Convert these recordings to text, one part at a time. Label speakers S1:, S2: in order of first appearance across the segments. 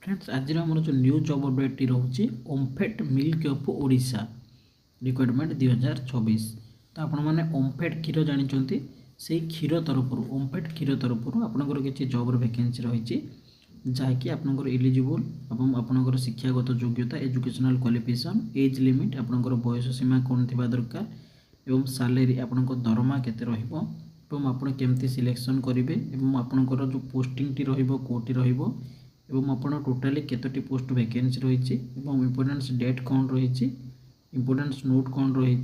S1: Friends आज आम जो न्यू जॉब अपडेट रोचे OMFED milk of Odisha requirement 2024। तो आपण मैंने ओमफेड क्षीर जानते से क्षीर तरफ ओमफेड क्षीर तरफ आपंकर किसी जॉब वैकेंसी रही जहाँकि आपंकर इलिजिबल और आपंकर शिक्षागत योग्यता एजुकेशनल क्वालिफिकेशन एज लिमिट आपंकर बयस सीमा कौन थी दरकार एवं सैलरी आपण दरमा केते रहिबो एवं आपण केमती सिलेक्शन करेंगे एवं आपंकर जो पोस्टिंग टी रहिबो कोटी रहिबो एवं आपण टोटाली केतोटी पोस्ट वैकेंसी रही इम्पोर्टेंस डेट कौन रही इम्पोर्टेंस नोट कौन रही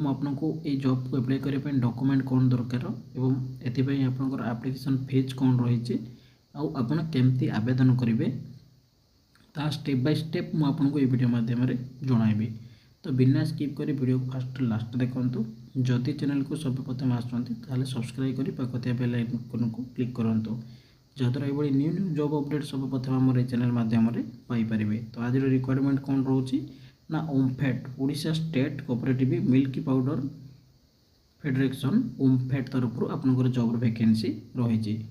S1: आपको ये जॉब को अप्लाई करने डॉक्यूमेंट कौन दरकार एवं एथिपाई आपनकर एप्लिकेशन फीस कौन रही आपन केमती आवेदन करेंगे ता स्टेप बाय स्टेप मु आपको ये वीडियो माध्यम जनइबी। तो बिना स्किप करी वीडियो को फास्ट लास्ट देखंतु। जदि चैनल को सर्वप्रथम आसुंती ताले सब्सक्राइब करी पाखतिया बेल आइकन को क्लिक करंतु जहाँद्वारा ये न्यू न्यू जॉब अपडेट सब प्रथम आम चैनल माध्यम पाइपर। तो आज रिक्वायरमेंट कौन रोचे ना OMFED Odisha State Cooperative Milk Powder Federation OMFED तरफ आपंकर जॉब वैकेंसी रही।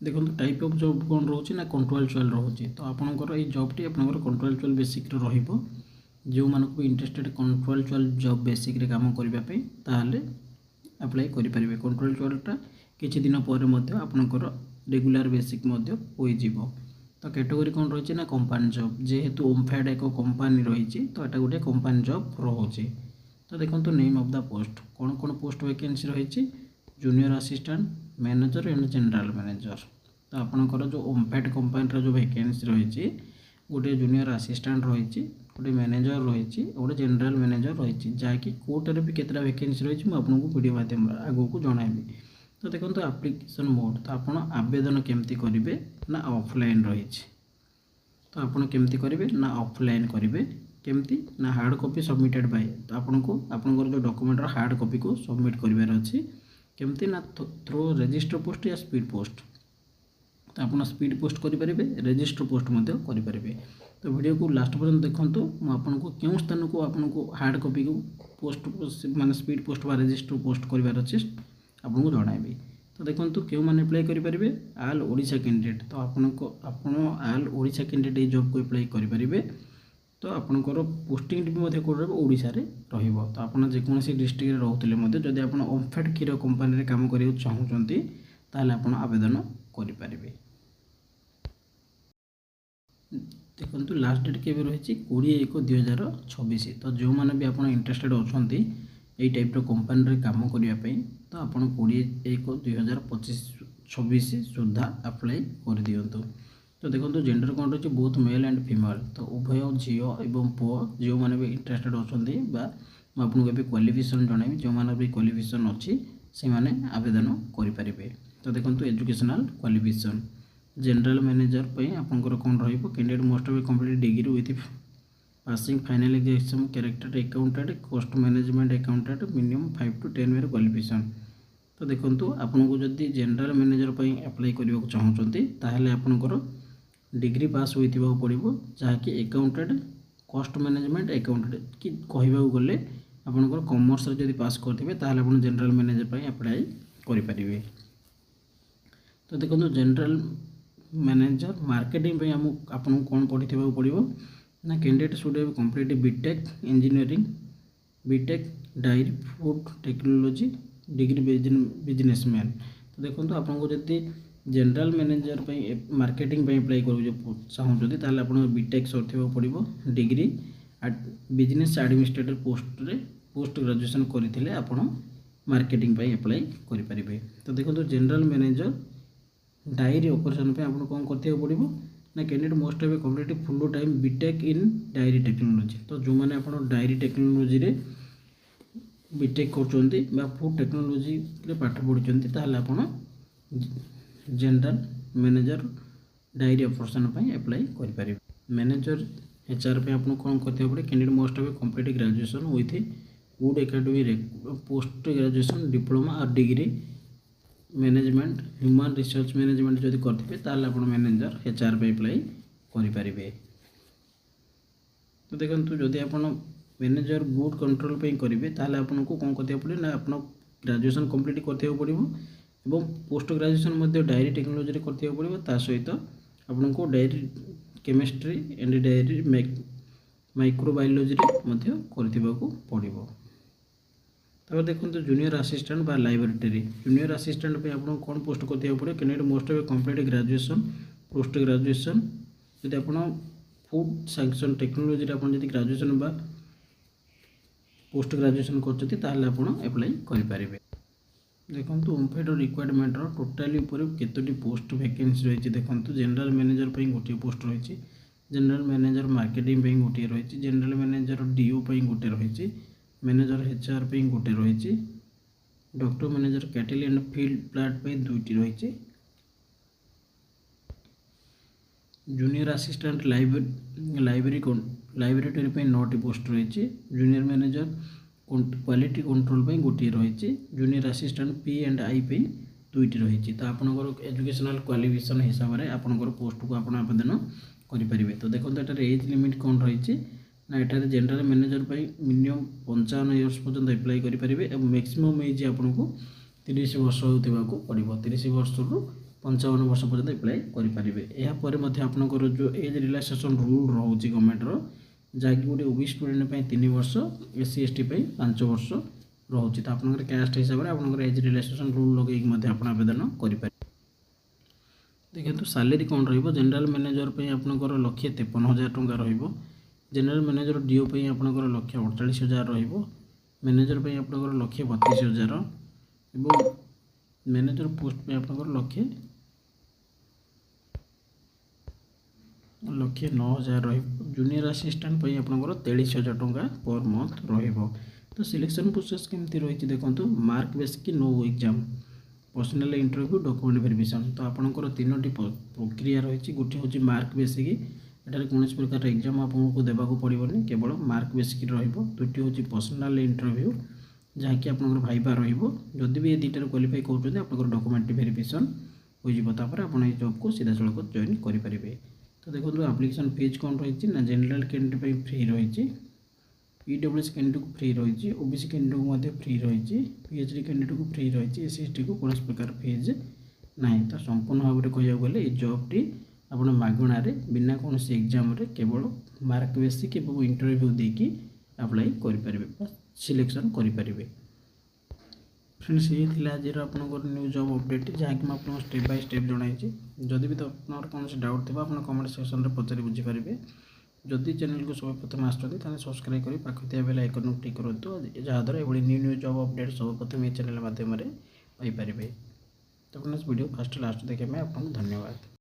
S1: देखो टाइप ऑफ जॉब कौन रोचे ना कॉन्ट्रोचुअल रोचे। तो आपंकर ये जॉबटी आपंकर कॉन्ट्रोचुअल बेसिक रहिबो जो मानक भी इंटरेस्टेड कॉन्ट्रोचुअल जॉब बेसिक रे काम करने ताहले अप्लाई करेंगे। कॉन्ट्रोचुअलटा किछि दिन पर आपंकर रेगुलर बेसिक हो जीवो। तो कैटेगरी कौन रही ना कंपनी जॉब जेहेतु ओमफेड एक कंपनी रही तो यहाँ गोटे कंपनी जॉब रोचे। तो देखो नेम ऑफ द पोस्ट कौन कौन पोस्ट वैकेंसी रही junior assistant manager and general manager. तो आपंकर जो ओमफेड कंपनी जो वैकेंसी रही गोटे जूनियर असिस्टेंट रही गोटे मैनेजर रही गोटे जनरल मैनेजर रही जहाँकि कोर्टर भी केतटा वैकेंसी रही मुझे वीडियो माध्यम आगू को जनइबी। तो देखो एप्लिकेशन मोड तो आप आवेदन केमती करेंगे ना ऑफलाइन रही। तो आपड़ केमती करेंगे ना ऑफलाइन करेंगे केमती ना हार्ड कॉपी सबमिटेड बाय। तो आपको आपंकर जो डॉक्यूमेंटर हार्ड कॉपी को सबमिट करार अच्छी केमती ना थ्रो रजिस्टर पोस्ट या स्पीड पोस्ट। तो आप स्पीड पोस्ट करेंगे रजिस्टर पोस्ट करेंगे। तो वीडियो को लास्ट पर्यंत देखूँ मुझे क्यों स्थान को आपको हार्ड कॉपी को पोस्ट माने स्पीड पोस्ट व रजिस्टर पोस्ट करार अच्छे आपको जनइबी। तो देखो क्यों मैंने अप्लाई करेंगे आल ओडिशा कैंडिडेट। तो आपको आल ओडिशा कैंडिडेट ये जॉब को अप्लाई करेंगे। तो आपंकर पोस्टिंग भी कौन ओडिशा रे रहिबो। तो आपन जेकोसी डिस्ट्रिक्ट रोते जदि आप ओमफेड क्षीर कंपनी काम करने चाहूँगी ताहले आपन आवेदन करेंगे। देखो लास्ट डेट के रही 20/1/2026। तो जो मैंने भी आप इंटरेस्टेड अच्छा यही टाइप कंपनी काम करने तो आप 20/1/2026 सुधा अप्लाई कर दिंतु। तो देखो जेंडर कौन रही बोथ मेल एंड फीमेल। तो उभय झील और पुओ जो मैंने भी इंटरेस्टेड अच्छा आपको भी क्वालिफिकेशन जनइबी जो मैंने भी क्वालिफिकेशन अच्छी से मैंने आवेदन करेंगे। तो देखो एजुकेशनल क्वालिफिकेशन जनरल मैनेजर आपंकर कौन candidate must be complete degree with passing final exam कैरेक्टर accountant cost management accountant minimum 5 to 10 year qualification. तो देखो आपको जदि जनरल मैनेजर अप्लाई करने चाहूँगी ताहले आपंकर डिग्री पास होता पड़ो जहाँकि अकाउंटेंट कॉस्ट मैनेजमेंट अकाउंटेंट कि कहवाक गले आपंकर कॉमर्स जब पास करेंगे ताहले आप जनरल मैनेजर अप्लाई करेंगे। तो देखो जनरल मैनेजर मार्केटिंग आपको कौन पढ़ी पड़ो ना candidate should have complete BTech engineering BTech dairy food technology degree businessman. तो देखो आपको जब जनरल मैनेजर मार्केटिंग अप्लाई कर चाहूँगी ताहले आप बीटेक सर पड़ो degree business administrator post graduation करते आप मार्केटिंग अप्लाई करेंगे। तो देखो जनरल मैनेजर डायरी ऑपरेशन पे आपको कौन करते पड़ो ना candidate most of complete full time BTech in dairy technology. तो जो मैंने आप डायरी टेक्नोलॉजी रे बीटेक कर फूड टेक्नोलॉजी रे पाठ पढ़ी ताहले आप general manager dairy operation apply करेंगे। मैनेजर एचआर पे आपको कौन करते पड़े candidate most of complete graduation with good academy post graduation diploma और degree management human resource management जब करेंगे ताहले आप मैनेजर एचआर पे अप्लाई करेंगे। तो देखो जदि आप मैनेजर गुड कंट्रोल करेंगे ताहले आपको कौन करते पड़े ना आप ग्रेजुएशन कंप्लीट करते पड़ो एवं पोस्ट ग्रेजुएशन डायरी टेक्नोलोजी करते पड़ो ता सहित आपको dairy chemistry and dairy microbiology करथिबाकू पड़ो। तब देखो जूनियर असिस्टेंट बा लाइब्रेटरी जूनियर असिस्टेंट पे आपको कौन पोस्ट करते पड़े candidate most of complete graduation post graduation जब आप फूड सैंक्शन टेक्नोलोजी आप ग्रेजुएशन बा पोस्ट ग्रेजुएशन कर एप्लाई करेंगे। देखो OMFED requirement totally केतोटी post vacancy रही देखो जनरल मैनेजर गोटे पोस्ट रही जनरल मैनेजर मार्केटिंग गोटे रही जनरल मैनेजर डीओ गोटे रही मैनेजर एचआर गोटे रही doctor manager cattle and field plant दुईटी रही जूनियर असिस्टेंट लाइब्रेटरी 9टी पोस्ट रही जूनियर मैनेजर क्वालिटी कंट्रोल गोटे रही जूनियर असिस्टेंट P&I दुईटी रही तो आपंकर एजुकेशनल क्वालिफिकेशन हिसाब से आपंकर पोस्ट को आप आवेदन करेंगे। तो देखो यार एज लिमिट कौन रही ना यहाँ जनरल मैनेजर मिनिमम 55 इयर्स पर्यटन एप्लाई करेंगे और मैक्सिमम एज आपको 30 वर्ष होगा पड़ो 30 वर्ष रु 55 वर्ष पर्यटन एप्लाई करेंगे। यापर आपंकर जो एज रिलैक्सेशन रूल रोचे गवर्नमेंटर जहाँकि गोटे ओबीसी स्टूडेंट 3 वर्ष SC ST 5 वर्ष रोचे तो आपंकर कास्ट हिसाब से आपंकर एज रिलैक्सेशन रूल लगे आवेदन करेंगे। देखो सैलरी कौन जनरल मैनेजर आपंकर 1,53,000 टंका रही जनरल मैनेजर डीओ आपंकर 1,48,000 रही मैनेजर आपंकर 1,32,000 और मैनेजर पोस्ट आपंकर 1,09,000 रही जूनियर असिस्टेंट आपंकर 23,000 टंका पर मंथ रही। तो सिलेक्शन प्रोसेस केमती रही देखो mark basic no exam personal interview document verification तो आपंकर 3टी प्रक्रिया रही गोटे हूँ मार्क बेसिक एटार कौन प्रकार एग्जाम आपको देवाक पड़ोनी केवल मार्क बेसिक दुईटी हूँ पर्सनल इंटरव्यू जहाँकि आप भाइबा रही भी ये दुईटार क्वालिफाई कर डॉक्यूमेंट वेरिफिकेशन हो जॉब को सीधा सड़क जॉइन करेंगे। तो देखो एप्लिकेशन फीस कौन रही ना जनरल कैंडिडेट फ्री रही EWS कैंडिडेट को फ्री रही ओबीसी कैंडिडेट को फ्री रही PhD कैंडिडेट को फ्री रही SC ST को कौन प्रकार फीस ना तो संपूर्ण भाव में कह गले ये जॉबटी आप मागणारे बिना कौन एग्जाम केवल मार्क बेसिक और इंटरव्यू देकी अप्लाई करेंगे सिलेक्शन करेंगे। फ्रेंड्स ये थी आज आपंकर न्यू जॉब अपडेट जहाँकि मुझे स्टेप बाय स्टेप जनाई जदि भी तो आप कौन डाउट थी आप कमेंट सेक्शन में पचारि बुझीपारे जदि चैनल को सब प्रथम आसते सब्सक्राइब कर पाखिया बेल आइकन क्लिक करूँ जहाँद्वारा ये न्यू न्यू जॉब अपडेट सब प्रथम ये चैनल माध्यम पाइपर। तो फ्रेंड्स वीडियो फर्स्ट लास्ट देखने में आपको धन्यवाद।